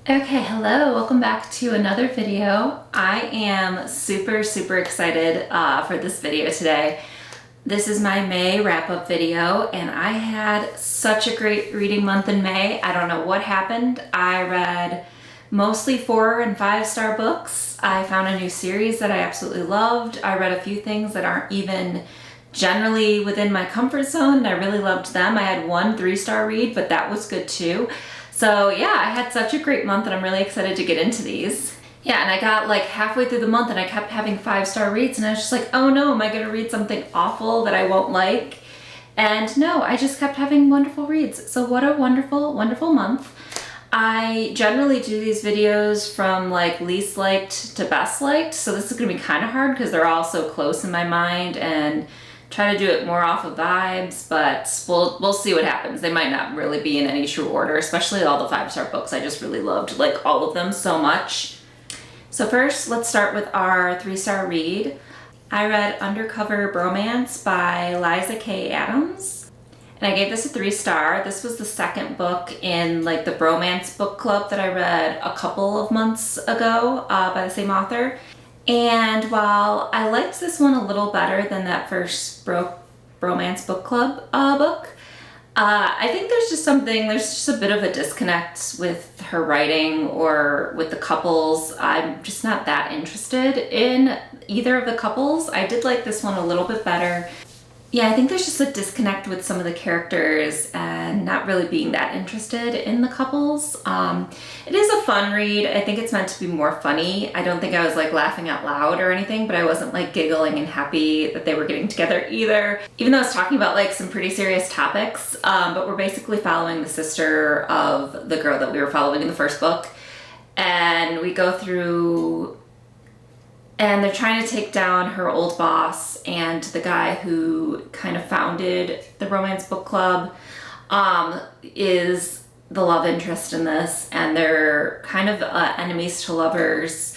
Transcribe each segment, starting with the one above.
Okay, hello, welcome back to another video. I am super excited for this video today. This is my May wrap-up video, and I had such a great reading month in May. I don't know what happened. I read mostly 4 and 5-star books. I found a new series that I absolutely loved. I read a few things that aren't even generally within my comfort zone, and I really loved them. I had one 3-star read, but that was good too. So yeah, I had such a great month and I'm really excited to get into these. Yeah, and I got like halfway through the month and I kept having 5-star reads and I was just like, oh no, am I gonna read something awful that I won't like? And no, I just kept having wonderful reads. So what a wonderful month. I generally do these videos from like least liked to best liked, so this is gonna be kind of hard because they're all so close in my mind, and try to do it more off of vibes, but we'll see what happens. They might not really be in any true order, especially all the 5-star books. I just really loved like all of them so much. So first, let's start with our 3-star read. I read Undercover Bromance by Liza K. Adams, and I gave this a 3-star. This was the second book in like the bromance book club that I read a couple of months ago by the same author. And while I liked this one a little better than that first bromance book club book, I think there's just a bit of a disconnect with her writing or with the couples. I'm just not that interested in either of the couples. I did like this one a little bit better. Yeah, I think there's just a disconnect with some of the characters and not really being that interested in the couples. It is a fun read. I think it's meant to be more funny. I don't think I was like laughing out loud or anything, but I wasn't like giggling and happy that they were getting together either. Even though I was talking about like some pretty serious topics, but we're basically following the sister of the girl that we were following in the first book. And we go through, and they're trying to take down her old boss and the guy who kind of founded the romance book club is the love interest in this, and they're kind of enemies to lovers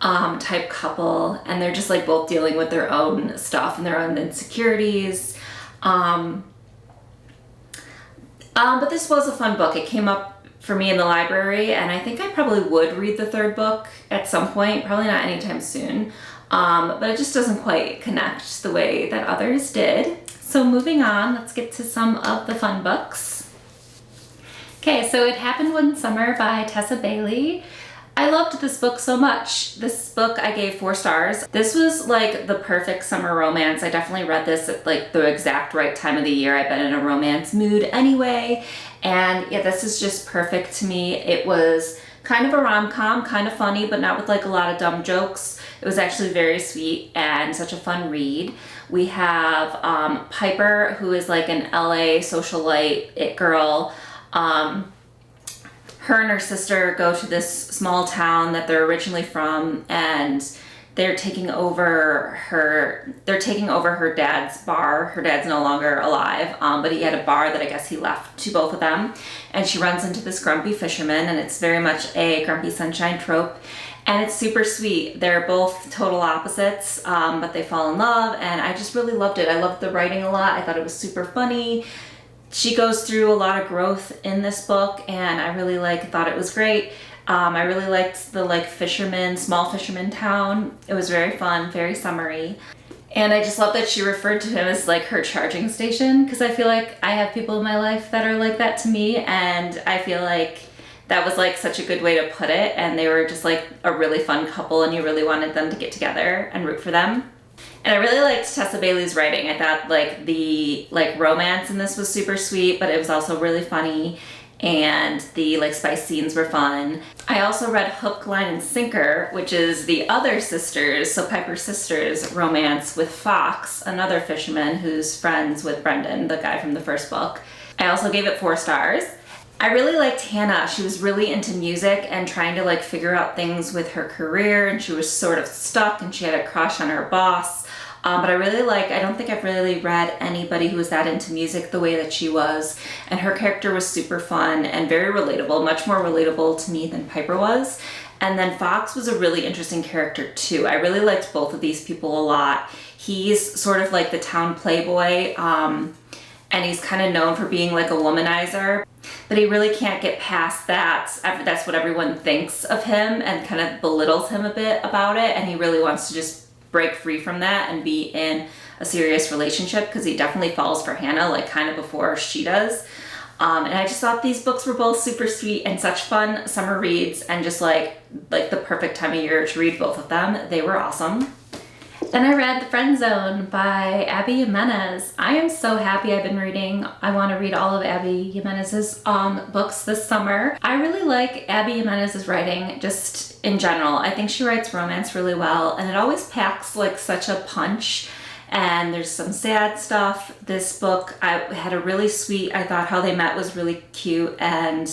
type couple, and they're just like both dealing with their own stuff and their own insecurities. But this was a fun book. It came up for me in the library, and I think I probably would read the 3rd book at some point, probably not anytime soon, but it just doesn't quite connect the way that others did. So moving on, let's get to some of the fun books. Okay, so It Happened One Summer by Tessa Bailey. I loved this book so much. This book I gave 4 stars. This was like the perfect summer romance. I definitely read this at like the exact right time of the year. I've been in a romance mood anyway. And yeah, this is just perfect to me. It was kind of a rom-com, kind of funny, but not with like a lot of dumb jokes. It was actually very sweet and such a fun read. We have Piper, who is like an LA socialite, it girl. Her and her sister go to this small town that they're originally from, and they're taking over her dad's bar. Her dad's no longer alive, but he had a bar that I guess he left to both of them. And she runs into this grumpy fisherman, and it's very much a Grumpy Sunshine trope. And it's super sweet. They're both total opposites, but they fall in love, and I just really loved it. I loved the writing a lot. I thought it was super funny. She goes through a lot of growth in this book, and I really thought it was great. I really liked the small fisherman town. It was very fun, very summery. And I just love that she referred to him as like her charging station, because I feel like I have people in my life that are like that to me, and I feel like that was like such a good way to put it, and they were just like a really fun couple, and you really wanted them to get together and root for them. And I really liked Tessa Bailey's writing. I thought like the romance in this was super sweet, but it was also really funny, and the spice scenes were fun. I also read Hook, Line, and Sinker, which is the other sisters, so Piper's sisters' romance with Fox, another fisherman who's friends with Brendan, the guy from the first book. I also gave it 4 stars. I really liked Hannah. She was really into music and trying to figure out things with her career, and she was sort of stuck, and she had a crush on her boss. But I don't think I've really read anybody who was that into music the way that she was. And her character was super fun and very relatable, much more relatable to me than Piper was. And then Fox was a really interesting character too. I really liked both of these people a lot. He's sort of like the town playboy, and he's kind of known for being like a womanizer, but he really can't get past that. That's what everyone thinks of him and kind of belittles him a bit about it, and he really wants to just break free from that and be in a serious relationship, because he definitely falls for Hannah like kind of before she does. And I just thought these books were both super sweet and such fun summer reads, and just like the perfect time of year to read both of them. They were awesome. Then I read The Friend Zone by Abby Jimenez. I am so happy I've been reading. I want to read all of Abby Jimenez's books this summer. I really like Abby Jimenez's writing just in general. I think she writes romance really well, and it always packs like such a punch. And there's some sad stuff. This book, I had a really sweet, I thought how they met was really cute, and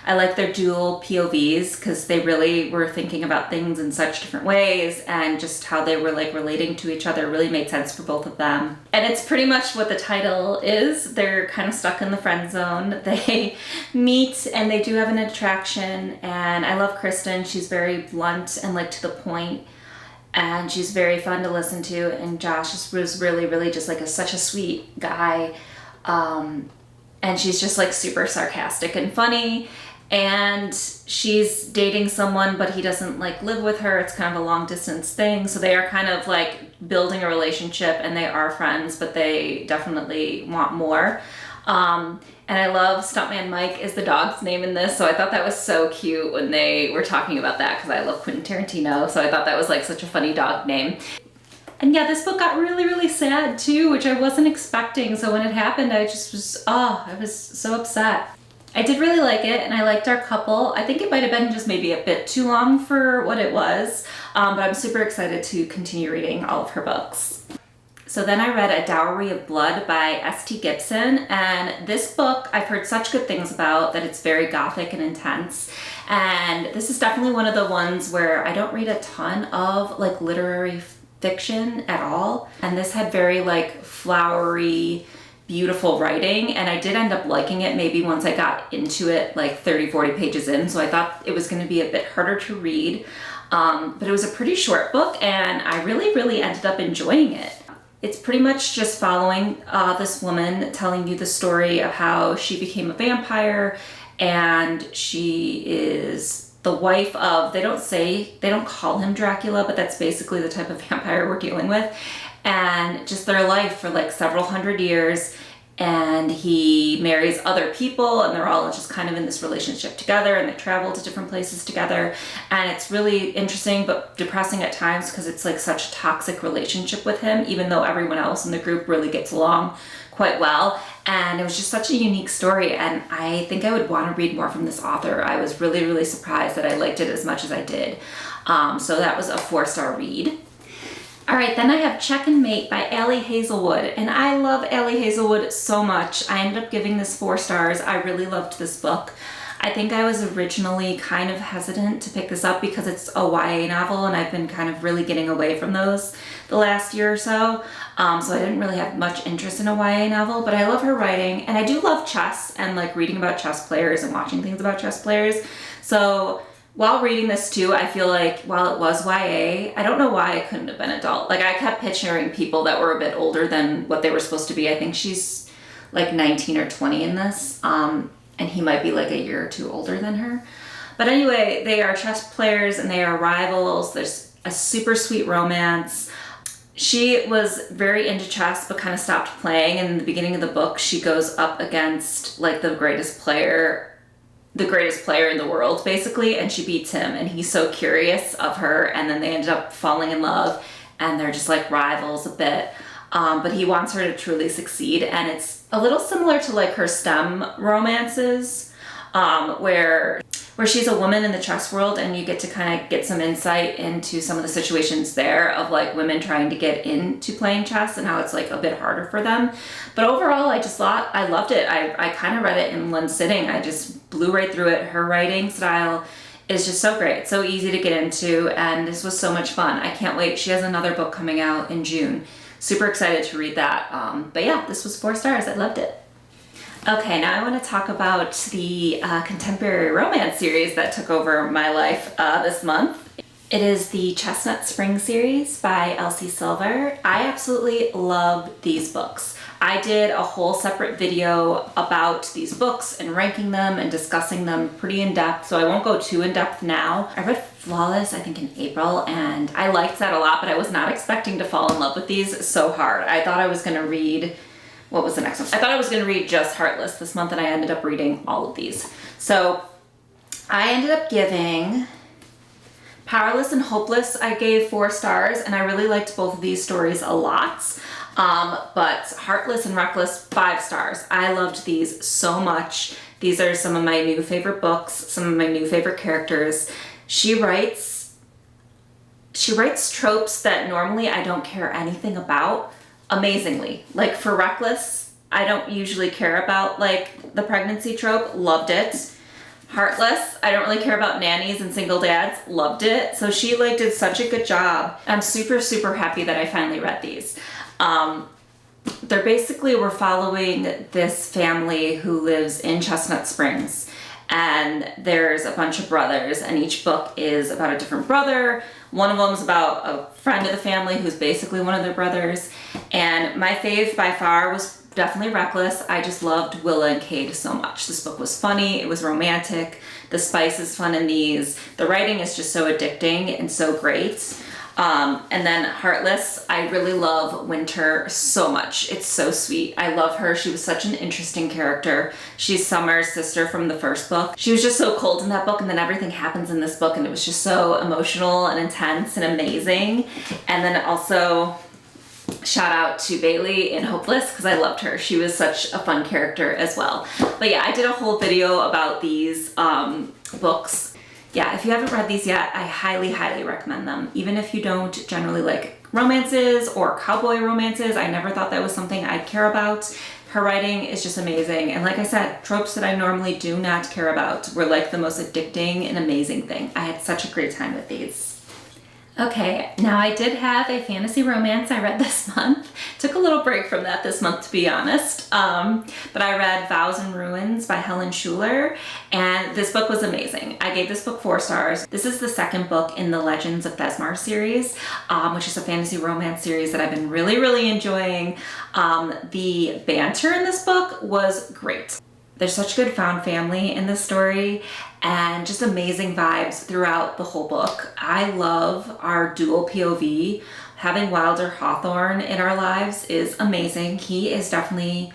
I like their dual POVs because they really were thinking about things in such different ways, and just how they were like relating to each other really made sense for both of them. And it's pretty much what the title is. They're kind of stuck in the friend zone. They meet and they do have an attraction, and I love Kristen. She's very blunt and like to the point, and she's very fun to listen to, and Josh was really, really just like such a sweet guy. And she's just like super sarcastic and funny, and she's dating someone, but he doesn't like live with her. It's kind of a long distance thing. So they are kind of like building a relationship, and they are friends, but they definitely want more. And I love Stuntman Mike is the dog's name in this. So I thought that was so cute when they were talking about that, because I love Quentin Tarantino. So I thought that was like such a funny dog name. And yeah, this book got really, really sad too, which I wasn't expecting. So when it happened, I just was, I was so upset. I did really like it, and I liked our couple. I think it might have been just maybe a bit too long for what it was, but I'm super excited to continue reading all of her books. So then I read A Dowry of Blood by S.T. Gibson, and this book I've heard such good things about, that it's very gothic and intense. And this is definitely one of the ones where I don't read a ton of like literary fiction at all, and this had very like flowery, beautiful writing, and I did end up liking it maybe once I got into it like 30-40 pages in, so I thought it was going to be a bit harder to read, but it was a pretty short book, and I really ended up enjoying it. It's pretty much just following this woman, telling you the story of how she became a vampire, and she is the wife of, they don't call him Dracula, but that's basically the type of vampire we're dealing with, and just their life for like several hundred years. And he marries other people, and they're all just kind of in this relationship together, and they travel to different places together. And it's really interesting but depressing at times, because it's like such a toxic relationship with him, even though everyone else in the group really gets along quite well. And it was just such a unique story, and I think I would want to read more from this author. I was really surprised that I liked it as much as I did. So that was a 4-star read. All right, then I have Check and Mate by Ali Hazelwood, and I love Ali Hazelwood so much. I ended up giving this 4 stars. I really loved this book. I think I was originally kind of hesitant to pick this up because it's a YA novel, and I've been kind of really getting away from those the last year or so. So I didn't really have much interest in a YA novel, but I love her writing, and I do love chess and like reading about chess players and watching things about chess players. So while reading this too, I feel like while it was YA, I don't know why it couldn't have been adult. Like I kept picturing people that were a bit older than what they were supposed to be. I think she's like 19 or 20 in this, and he might be like a year or two older than her. But anyway, they are chess players and they are rivals. There's a super sweet romance. She was very into chess but kind of stopped playing, and in the beginning of the book she goes up against like the greatest player in the world basically, and she beats him, and he's so curious of her, and then they end up falling in love, and they're just like rivals a bit, but he wants her to truly succeed. And it's a little similar to like her STEM romances, where she's a woman in the chess world, and you get to kind of get some insight into some of the situations there of like women trying to get into playing chess and how it's like a bit harder for them. But overall, I just thought I loved it. I kind of read it in one sitting. I just blew right through it. Her writing style is just so great, so easy to get into, and this was so much fun. I can't wait. She has another book coming out in June. Super excited to read that. But yeah, this was 4 stars. I loved it. Okay, now I want to talk about the contemporary romance series that took over my life this month. It is the Chestnut Spring series by Elsie Silver. I absolutely love these books. I did a whole separate video about these books and ranking them and discussing them pretty in depth, so I won't go too in depth now. I read Flawless, I think in April, and I liked that a lot, but I was not expecting to fall in love with these so hard. I thought I was gonna read, what was the next one? I thought I was gonna read just Heartless this month, and I ended up reading all of these. So I ended up giving Powerless and Hopeless, I gave 4 stars, and I really liked both of these stories a lot. But Heartless and Reckless, 5 stars. I loved these so much. These are some of my new favorite books, some of my new favorite characters. She writes tropes that normally I don't care anything about amazingly. Like for Reckless, I don't usually care about like the pregnancy trope, loved it. Heartless, I don't really care about nannies and single dads, loved it. So she like did such a good job. I'm super, super happy that I finally read these. They're basically, we're following this family who lives in Chestnut Springs, and there's a bunch of brothers, and each book is about a different brother. One of them is about a friend of the family who's basically one of their brothers. And my fave by far was definitely Reckless. I just loved Willa and Cade so much. This book was funny, it was romantic, the spice is fun in these, the writing is just so addicting and so great. And then Heartless, I really love Winter so much. It's so sweet. I love her. She was such an interesting character. She's Summer's sister from the first book. She was just so cold in that book, and then everything happens in this book, and it was just so emotional and intense and amazing. And then also shout out to Bailey in Hopeless, because I loved her. She was such a fun character as well. But yeah, I did a whole video about these books. Yeah, if you haven't read these yet, I highly, highly recommend them. Even if you don't generally like romances or cowboy romances, I never thought that was something I'd care about. Her writing is just amazing. And like I said, tropes that I normally do not care about were like the most addicting and amazing thing. I had such a great time with these. Okay, now I did have a fantasy romance I read this month. Took a little break from that this month, to be honest. But I read Vows and Ruins by Helen Schuler, and this book was amazing. I gave this book 4 stars. This is the second book in the Legends of Besmar series, which is a fantasy romance series that I've been really, really enjoying. The banter in this book was great. There's such good found family in this story and just amazing vibes throughout the whole book. I love our dual POV. Having Wilder Hawthorne in our lives is amazing. He is definitely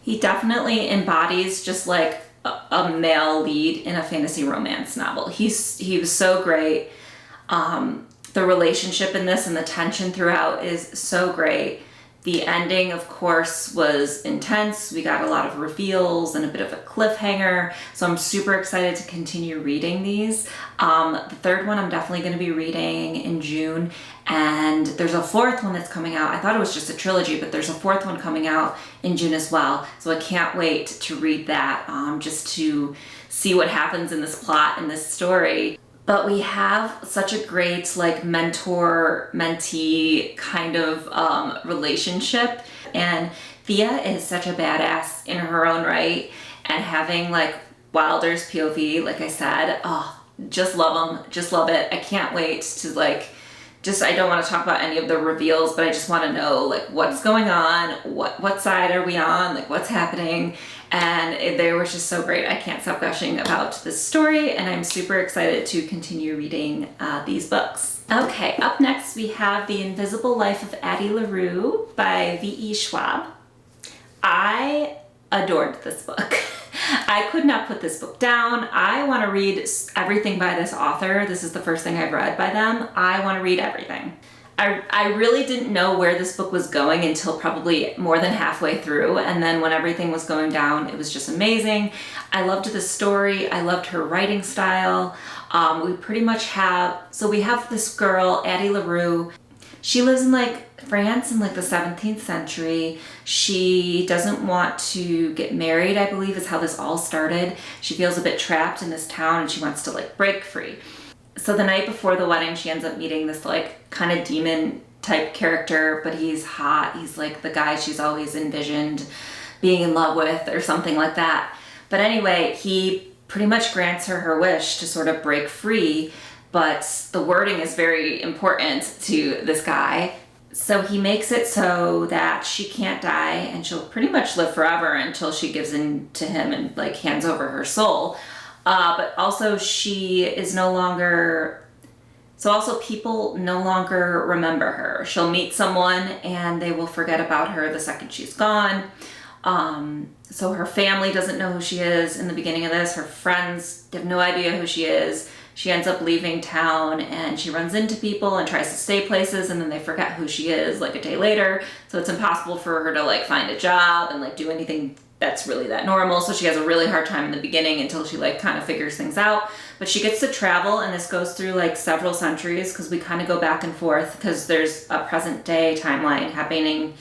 he definitely embodies just like a male lead in a fantasy romance novel. He was so great. The relationship in this and the tension throughout is so great. The ending, of course, was intense. We got a lot of reveals and a bit of a cliffhanger, so I'm super excited to continue reading these. The third one I'm definitely going to be reading in June, and there's a 4th one that's coming out. I thought it was just a trilogy, but there's a 4th one coming out in June as well, so I can't wait to read that, just to see what happens in this plot and this story. But we have such a great like mentor-mentee kind of relationship, and Thea is such a badass in her own right, and having like Wilder's POV, like I said, oh, just love them, just love it. I can't wait to I don't want to talk about any of the reveals, but I just want to know like what's going on, what side are we on, like what's happening. And they were just so great. I can't stop gushing about this story, and I'm super excited to continue reading these books. Okay, up next we have The Invisible Life of Addie LaRue by V.E. Schwab. I adored this book. I could not put this book down. I want to read everything by this author. This is the first thing I've read by them. I want to read everything. I really didn't know where this book was going until probably more than halfway through, and then when everything was going down, it was just amazing. I loved the story. I loved her writing style. We pretty much have this girl, Addie LaRue. She lives in like France in like the 17th century. She doesn't want to get married, I believe is how this all started. She feels a bit trapped in this town, and she wants to like break free. So the night before the wedding, she ends up meeting this like kind of demon type character, but he's hot. He's like the guy she's always envisioned being in love with or something like that. But anyway, he pretty much grants her wish to sort of break free, but the wording is very important to this guy. So he makes it so that she can't die and she'll pretty much live forever until she gives in to him and like hands over her soul. But also she is no longer, so also people no longer remember her. She'll meet someone and they will forget about her the second she's gone. So her family doesn't know who she is in the beginning of this. Her friends have no idea who she is. She ends up leaving town and she runs into people and tries to stay places, and then they forget who she is like a day later. So it's impossible for her to like find a job and like do anything that's really that normal. So she has a really hard time in the beginning until she like kind of figures things out. But she gets to travel, and this goes through like several centuries because we kind of go back and forth because there's a present day timeline happening.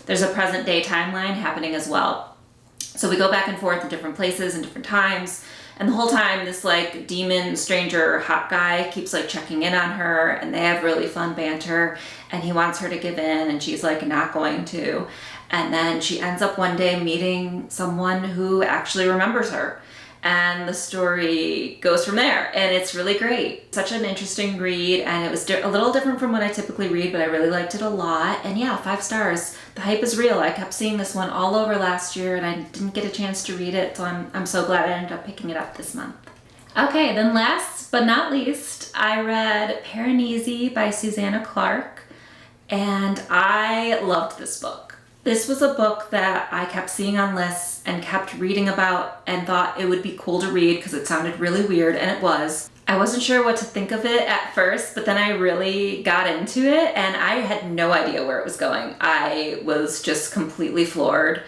There's a present day timeline happening as well. So we go back and forth in different places and different times. And the whole time, this like demon, stranger, hot guy keeps like checking in on her, and they have really fun banter, and he wants her to give in and she's like not going to. And then she ends up one day meeting someone who actually remembers her. And the story goes from there, and it's really great. Such an interesting read, and it was a little different from what I typically read, but I really liked it a lot. And yeah, 5 stars. The hype is real. I kept seeing this one all over last year, and I didn't get a chance to read it, so I'm so glad I ended up picking it up this month. Okay, then last but not least, I read Piranesi by Susanna Clarke, and I loved this book. This was a book that I kept seeing on lists and kept reading about and thought it would be cool to read because it sounded really weird, and it was. I wasn't sure what to think of it at first, but then I really got into it and I had no idea where it was going. I was just completely floored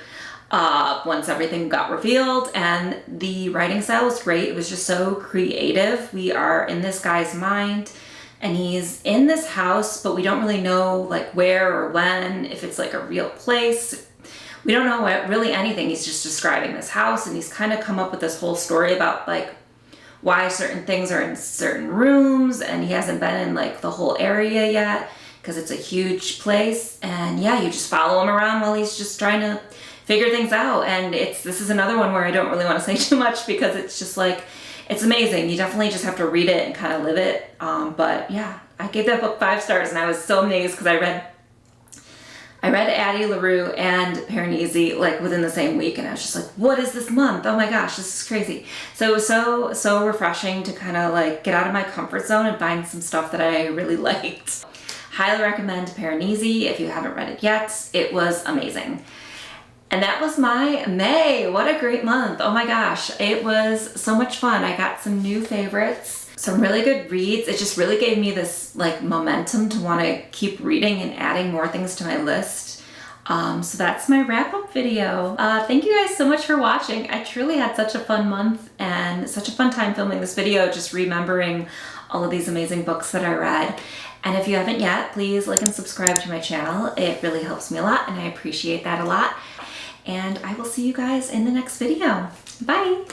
once everything got revealed, and the writing style was great. It was just so creative. We are in this guy's mind, and he's in this house, but we don't really know like where or when, if it's like a real place. We don't know really anything. He's just describing this house, and he's kind of come up with this whole story about like why certain things are in certain rooms, and he hasn't been in like the whole area yet because it's a huge place. And yeah, you just follow him around while he's just trying to figure things out. And this is another one where I don't really want to say too much because it's just like, it's amazing. You definitely just have to read it and kind of live it. But yeah, I gave that book 5 stars, and I was so amazed because I read Addie LaRue and Piranesi like within the same week, and I was just like, what is this month? Oh my gosh, this is crazy. So it was so refreshing to kind of like get out of my comfort zone and find some stuff that I really liked. Highly recommend Piranesi if you haven't read it yet. It was amazing. And that was my May. What a great month. Oh my gosh, it was so much fun. I got some new favorites, some really good reads. It just really gave me this like momentum to want to keep reading and adding more things to my list. So that's my wrap-up video. Thank you guys so much for watching. I truly had such a fun month and such a fun time filming this video, just remembering all of these amazing books that I read. And if you haven't yet, please like and subscribe to my channel. It really helps me a lot, and I appreciate that a lot. And I will see you guys in the next video. Bye!